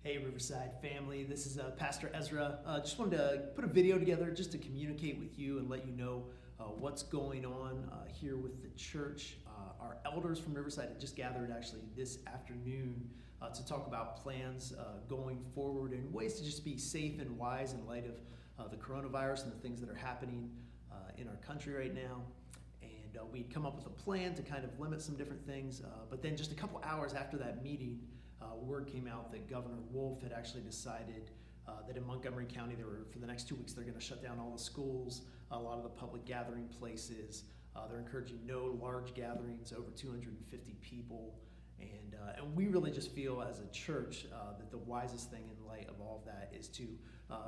Hey Riverside family, this is Pastor Ezra. Just wanted to put a video together just to communicate with you and let you know what's going on here with the church. Our elders from Riverside had just gathered actually this afternoon to talk about plans going forward and ways to just be safe and wise in light of the coronavirus and the things that are happening in our country right now. And we'd come up with a plan to kind of limit some different things, but then just a couple hours after that meeting, word came out that Governor Wolf had actually decided that in Montgomery County, for the next 2 weeks, they're going to shut down all the schools, a lot of the public gathering places. They're encouraging no large gatherings over 250 people. And we really just feel as a church that the wisest thing in light of all of that is to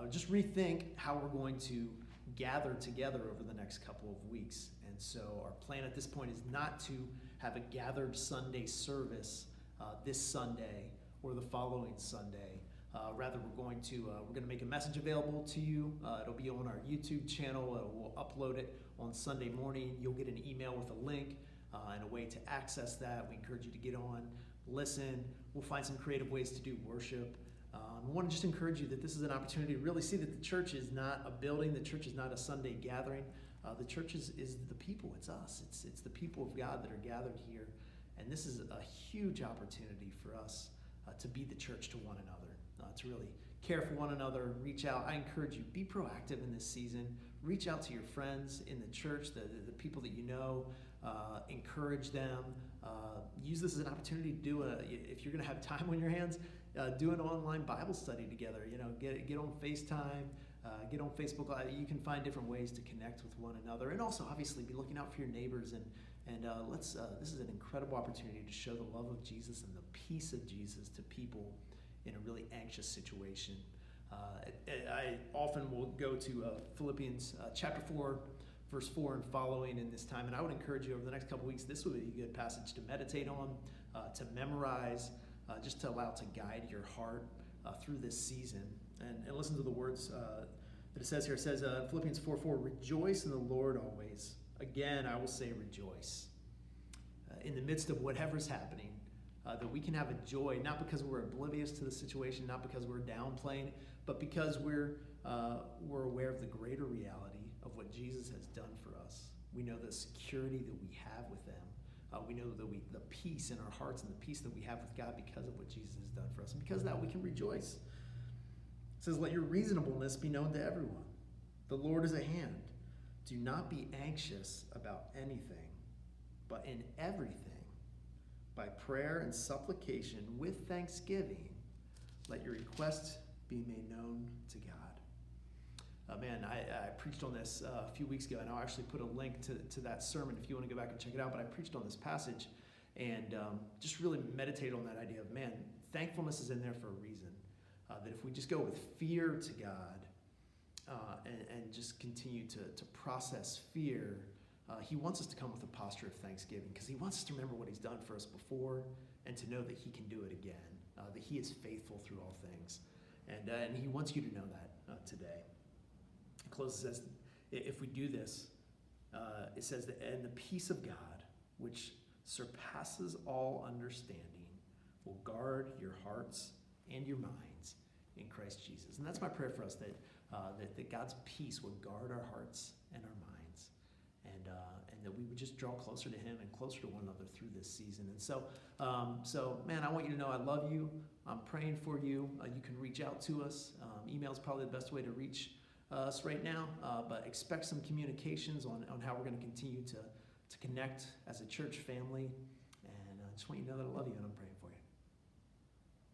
just rethink how we're going to gather together over the next couple of weeks. And so our plan at this point is not to have a gathered Sunday service this Sunday or the following Sunday. Rather, we're going to make a message available to you. It'll be on our YouTube channel. We'll upload it on Sunday morning. You'll get an email with a link and a way to access that. We encourage you to get on, listen. We'll find some creative ways to do worship. I want to just encourage you that this is an opportunity to really see that the church is not a building. The church is not a Sunday gathering. The church is the people. It's us. It's the people of God that are gathered here. And this is a huge opportunity for us to be the church to one another, to really care for one another, reach out. I encourage you, be proactive in this season. Reach out to your friends in the church, the people that you know, encourage them. Use this as an opportunity to do if you're going to have time on your hands, do an online Bible study together. Get on FaceTime, get on Facebook Live. You can find different ways to connect with one another, and also obviously be looking out for your neighbors. And this is an incredible opportunity to show the love of Jesus and the peace of Jesus to people in a really anxious situation. I often will go to Philippians chapter 4, verse 4 and following in this time, and I would encourage you over the next couple weeks, this would be a good passage to meditate on, to memorize, just to allow to guide your heart through this season. And listen to the words that it says here. It says, Philippians 4:4, rejoice in the Lord always. Again, I will say rejoice. In the midst of whatever's happening, that we can have a joy, not because we're oblivious to the situation, not because we're downplaying, but because we're aware of the greater reality of what Jesus has done for us. We know the security that we have with them. We know that the peace in our hearts and the peace that we have with God because of what Jesus has done for us. And because of that, we can rejoice. It says, let your reasonableness be known to everyone. The Lord is at hand. Do not be anxious about anything, but in everything, by prayer and supplication with thanksgiving, let your requests be made known to God. I preached on this a few weeks ago, and I'll actually put a link to that sermon if you want to go back and check it out. But I preached on this passage and just really meditated on that idea of, thankfulness is in there for a reason. That if we just go with fear to God and just continue to process fear, he wants us to come with a posture of thanksgiving because he wants us to remember what he's done for us before and to know that he can do it again, that he is faithful through all things. And he wants you to know that today. It closes, says, if we do this, it says that, and the peace of God, which surpasses all understanding, will guard your hearts and your minds in Christ Jesus. And that's my prayer for us, that God's peace would guard our hearts and our minds, and that we would just draw closer to him and closer to one another through this season. And so, I want you to know I love you. I'm praying for you. You can reach out to us. Email is probably the best way to reach us right now, but expect some communications on how we're going to continue to connect as a church family. And I just want you to know that I love you and I'm praying.